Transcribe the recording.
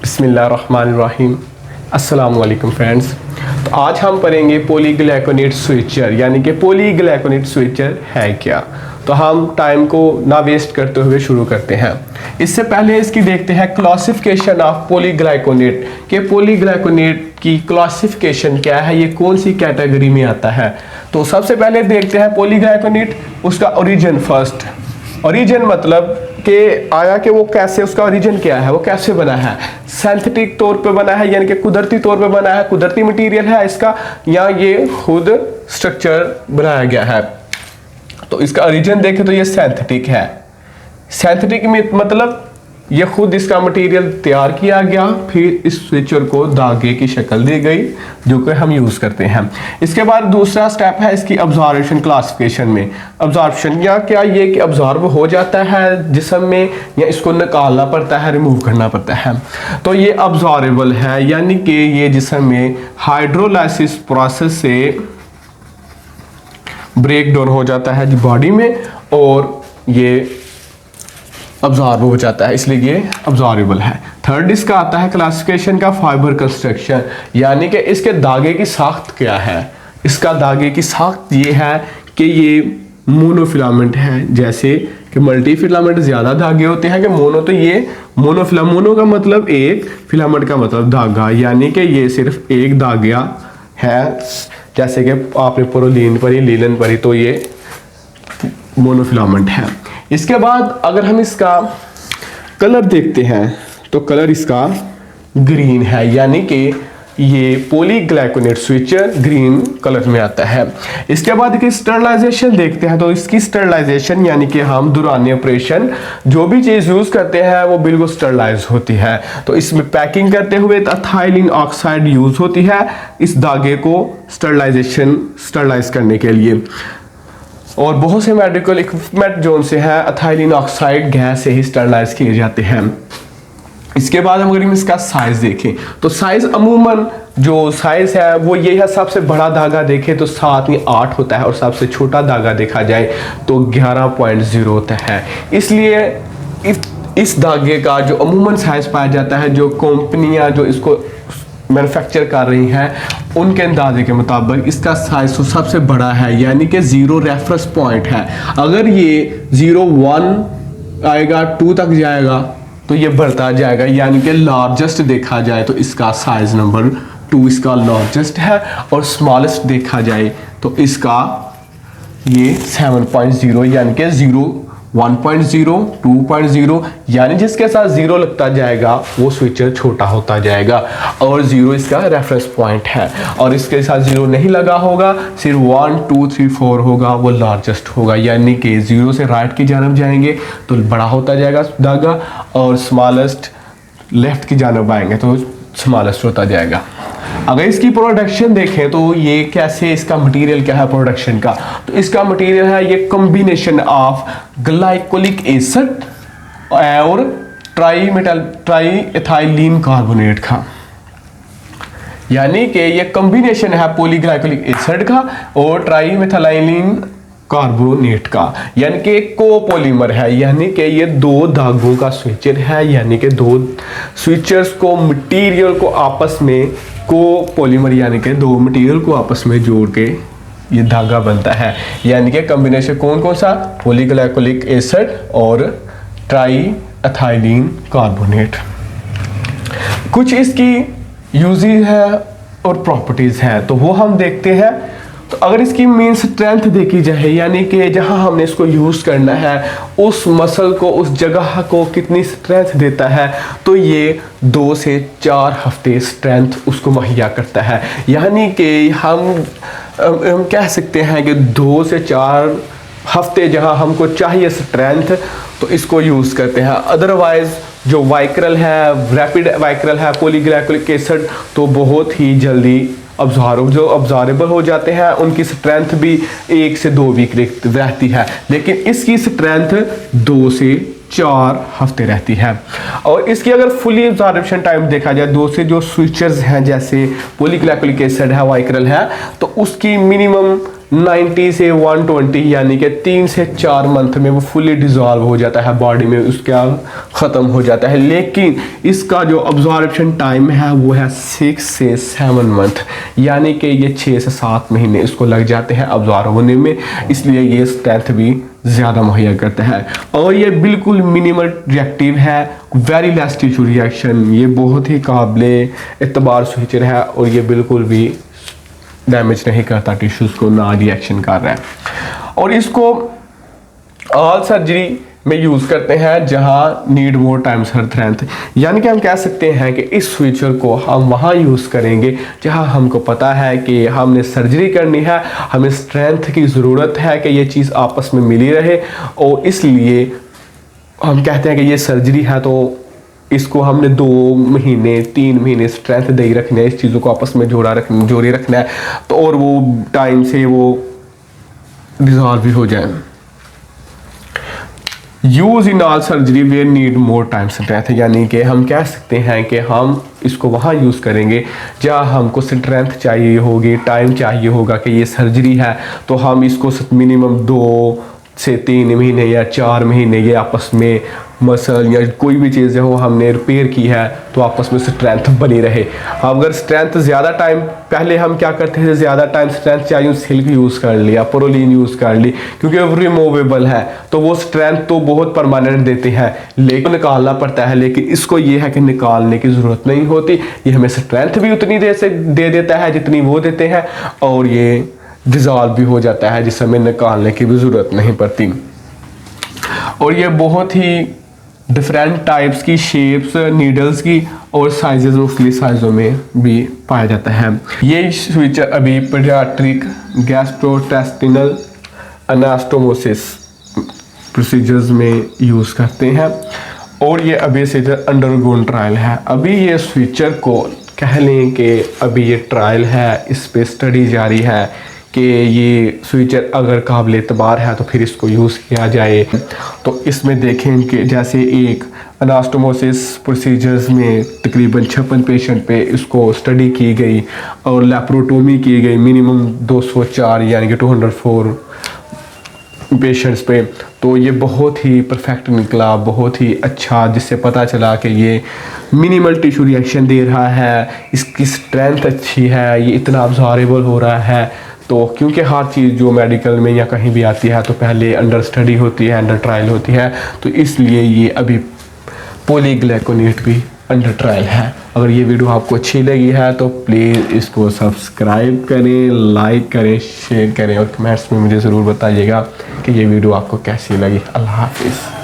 बिस्मिल्लाहिर्रहमानिर्रहीम। अस्सलामु अलैकुम फ्रेंड्स। तो आज हम पढ़ेंगे पॉलीग्लाइकोनेट स्विचर, यानी कि पॉलीग्लाइकोनेट स्विचर है क्या। तो हम टाइम को ना वेस्ट करते हुए शुरू करते हैं। इससे पहले इसकी देखते हैं क्लासिफिकेशन ऑफ पॉलीग्लाइकोनेट के पॉलीग्लाइकोनेट की क्लासिफिकेशन क्या है, ये कौन सी कैटेगरी में आता है। तो सबसे पहले देखते हैं पॉलीग्लाइकोनेट, उसका ओरिजिन फर्स्ट। ओरिजिन मतलब कि आया कि वो कैसे, उसका ओरिजिन क्या है, वो कैसे बना है। सिंथेटिक तौर पे बना है यानी कि कुदरती तौर पे बना है, कुदरती मटेरियल है इसका, या ये खुद स्ट्रक्चर बनाया गया है। तो इसका ओरिजिन देखें तो ये सिंथेटिक है। सिंथेटिक में मतलब ये खुद इसका मटेरियल तैयार किया गया, फिर इस स्विचर को धागे की शक्ल दी गई जो कि हम यूज़ करते हैं। इसके बाद दूसरा स्टेप है इसकी ऑब्जर्वेशन क्लासिफिकेशन में। ऑब्जर्वेशन या क्या ये कि ऑब्जर्व हो जाता है जिस्म में, या इसको निकालना पड़ता है, रिमूव करना पड़ता है। तो ये ऑब्जर्वेबल है यानी कि ये जिस्म में हाइड्रोलाइसिस प्रोसेस से ब्रेक डाउन हो जाता है बॉडी में और ये ऑब्जॉर्ब हो जाता है, इसलिए ये ऑब्जॉर्वेबल है। थर्ड इसका आता है क्लासिफिकेशन का फाइबर कंस्ट्रक्शन, यानी कि इसके धागे की साख्त क्या है। इसका धागे की साख्त ये है कि ये मोनोफिलामेंट है, जैसे कि मल्टी फिलामेंट ज़्यादा धागे होते हैं कि मोनो, तो ये मोनो का मतलब एक, फिलामेंट का मतलब धागा, यानी कि ये सिर्फ एक धागा है। जैसे कि आपने प्रोलीन पढ़ी, लीलन पढ़ी, तो ये मोनोफिलामेंट है। इसके बाद अगर हम इसका कलर देखते हैं तो कलर इसका ग्रीन है, यानी कि ये पॉलीग्लाइकोनेट स्विचर ग्रीन कलर में आता है। इसके बाद इसकी स्टरलाइजेशन देखते हैं तो इसकी स्टरलाइजेशन यानी कि हम दौरान ऑपरेशन जो भी चीज़ यूज़ करते हैं वो बिल्कुल स्टरलाइज होती है। तो इसमें पैकिंग करते हुए एथाइलिन ऑक्साइड यूज़ होती है इस धागे को स्टरलाइज करने के लिए। और बहुत से मेडिकल इक्विपमेंट जो उनसे है एथाइलिन ऑक्साइड गैस से ही स्टरलाइज किए जाते हैं। इसके बाद हम अगर इसका साइज देखें तो साइज अमूमन जो साइज है वो ये है, सबसे बड़ा धागा देखें तो 7 या 8 होता है और सबसे छोटा धागा देखा जाए तो 11.0 होता है। इसलिए इस धागे का जो अमूमन साइज पाया जाता है, जो कंपनियां जो इसको मैन्युफैक्चर कर रही हैं उनके अंदाजे के मुताबिक इसका साइज तो सबसे बड़ा है, यानी कि 0 रेफरेंस पॉइंट है। अगर ये 0, 1 आएगा, 2 तक जाएगा तो ये बढ़ता जाएगा, यानी कि लार्जेस्ट देखा जाए तो इसका साइज नंबर 2 इसका लार्जेस्ट है, और स्मॉलेस्ट देखा जाए तो इसका ये 7.0 यानी कि 0, 1.0, 2.0, यानी जिसके साथ 0 लगता जाएगा वो स्विचर छोटा होता जाएगा, और 0 इसका रेफरेंस पॉइंट है। और इसके साथ 0 नहीं लगा होगा, सिर्फ 1, 2, 3, 4 होगा, वो लार्जेस्ट होगा, यानी कि 0 से राइट की जानब जाएंगे तो बड़ा होता जाएगा धागा, और स्मॉलेस्ट लेफ्ट की जानब आएंगे तो स्मॉलेस्ट होता जाएगा। अगर इसकी प्रोडक्शन देखें तो ये कैसे, इसका मटेरियल क्या है प्रोडक्शन का, तो इसका मटेरियल है ये कॉम्बिनेशन ऑफ ग्लाइकोलिक एसिड और ट्राई एथाइलिन कार्बोनेट का, यानी कि ये कॉम्बिनेशन है पॉलीग्लाइकोलिक एसिड का और ट्राई मेथिलाइलिन कार्बोनेट का, यानी कि कोपोलीमर है, यानी कि ये 2 धागों का स्विचर है, यानी कि 2 स्विचर्स को मटेरियल को आपस में कोपोलीमर यानी कि 2 मटेरियल को आपस में जोड़ के ये धागा बनता है, यानी कि कॉम्बिनेशन कौन सा, पॉलीग्लाइकोलिक एसिड और ट्राई एथाइलिन कार्बोनेट। कुछ इसकी यूजेस है और प्रॉपर्टीज हैं तो वो हम देखते हैं। तो अगर इसकी मेन स्ट्रेंथ देखी जाए, यानी कि जहां हमने इसको यूज़ करना है उस मसल को, उस जगह को कितनी स्ट्रेंथ देता है, तो ये 2 से 4 हफ्ते स्ट्रेंथ उसको मुहैया करता है। यानी कि हम कह सकते हैं कि 2 से 4 हफ्ते जहां हमको चाहिए स्ट्रेंथ तो इसको यूज़ करते हैं। अदरवाइज जो वाइक्रल है, रैपिड वाइक्रल है पॉलीग्लाइकोलिक एसिड, तो बहुत ही जल्दी ऑब्जॉर्वेबल हो जाते हैं, उनकी स्ट्रेंथ भी 1 से 2 वीक रहती है, लेकिन इसकी स्ट्रेंथ 2 से 4 हफ्ते रहती है। और इसकी अगर फुली ऑब्जर्वेशन टाइम देखा जाए, 2 से जो स्विचर्स हैं जैसे पॉलीग्लाइकोलिक एसिड है, वाइक्रल है, तो उसकी मिनिमम 90 से 120 यानी कि 3 से 4 मंथ में वो फुली डिज़ोल्व हो जाता है बॉडी में, उसका ख़त्म हो जाता है। लेकिन इसका जो अब्जॉर्प्शन टाइम है वो है 6 से 7 मंथ, यानी कि ये 6 से 7 महीने इसको लग जाते हैं अब्जॉर्व होने में, इसलिए ये स्ट्रेंथ भी ज़्यादा मुहैया करता है। और ये बिल्कुल मिनिमल रिएक्टिव है, वेरी लेस टिश्यू रिएक्शन, ये बहुत ही काबिले एतबार स्विचर है और ये बिल्कुल भी डैमेज नहीं करता टिश्यूज़ को, ना रिएक्शन कर रहा है। और इसको ऑल सर्जरी में यूज़ करते हैं जहां नीड मोर टाइम स्ट्रेंथ, यानी कि हम कह सकते हैं कि इस स्विचर को हम वहां यूज़ करेंगे जहां हमको पता है कि हमने सर्जरी करनी है, हमें स्ट्रेंथ की ज़रूरत है कि ये चीज़ आपस में मिली रहे, और इसलिए हम कहते हैं कि ये सर्जरी है तो इसको हमने 2 महीने 3 महीने स्ट्रेंथ दे रखना है, इस चीज़ों को आपस में जोड़े रखना है, तो और वो टाइम से वो डिज़ॉल्व भी हो जाए। Use in all surgery where need more time strength, यानी कि हम कह सकते हैं कि हम इसको वहाँ यूज़ करेंगे जहाँ हमको स्ट्रेंथ चाहिए होगी, टाइम चाहिए होगा कि ये सर्जरी है, तो हम इसको मिनिमम 2 से 3 महीने या 4 महीने ये आपस में मसल या कोई भी चीज़ हो हमने रिपेयर की है तो आपस में स्ट्रेंथ बनी रहे। अगर स्ट्रेंथ ज़्यादा टाइम, पहले हम क्या करते थे, ज़्यादा टाइम स्ट्रेंथ चाहिए सिल्क यूज़ कर लिया, प्रोलीन यूज़ कर ली, क्योंकि वो रिमूवेबल है तो वो स्ट्रेंथ तो बहुत परमानेंट देते हैं, लेकिन निकालना पड़ता है। लेकिन इसको ये है कि निकालने की ज़रूरत नहीं होती, ये हमें स्ट्रेंथ भी उतनी देर से दे देता है जितनी वो देते हैं, और ये डिज़ॉल्व भी हो जाता है जिससे हमें निकालने की भी ज़रूरत नहीं पड़ती। और ये बहुत ही डिफरेंट टाइप्स की शेप्स, नीडल्स की और साइजेस, मुख्तलिफ साइज़ों में भी पाया जाता है। ये स्विचर अभी पीडियाट्रिक गैस्ट्रोइंटेस्टाइनल एनास्टोमोसिस प्रोसीजर्स में यूज़ करते हैं, और ये अभी से अंडरगोन ट्रायल है। अभी ये स्विचर को कह लें कि अभी ये ट्रायल है, इस पे स्टडी जारी है कि ये स्विचर अगर काबिल एतबार है तो फिर इसको यूज़ किया जाए। तो इसमें देखें कि जैसे एक एनास्टोमोसिस प्रोसीजर्स में तकरीबन 56 पेशेंट पे इसको स्टडी की गई और लैप्रोटोमी की गई मिनिमम 204 यानी कि 204 पेशेंट्स पे। तो ये बहुत ही परफेक्ट निकला, बहुत ही अच्छा, जिससे पता चला कि ये मिनिमल टिश्यू रिएक्शन दे रहा है, इसकी स्ट्रेंथ अच्छी है, ये इतना अब्जॉर्बेबल हो रहा है। तो क्योंकि हर चीज़ जो मेडिकल में या कहीं भी आती है तो पहले अंडर स्टडी होती है, अंडर ट्रायल होती है, तो इसलिए ये अभी पॉलीग्लाइकोनेट भी अंडर ट्रायल है। अगर ये वीडियो आपको अच्छी लगी है तो प्लीज़ इसको सब्सक्राइब करें, लाइक करें, शेयर करें और कमेंट्स में मुझे ज़रूर बताइएगा कि ये वीडियो आपको कैसी लगी। अल्लाह हाफिज़।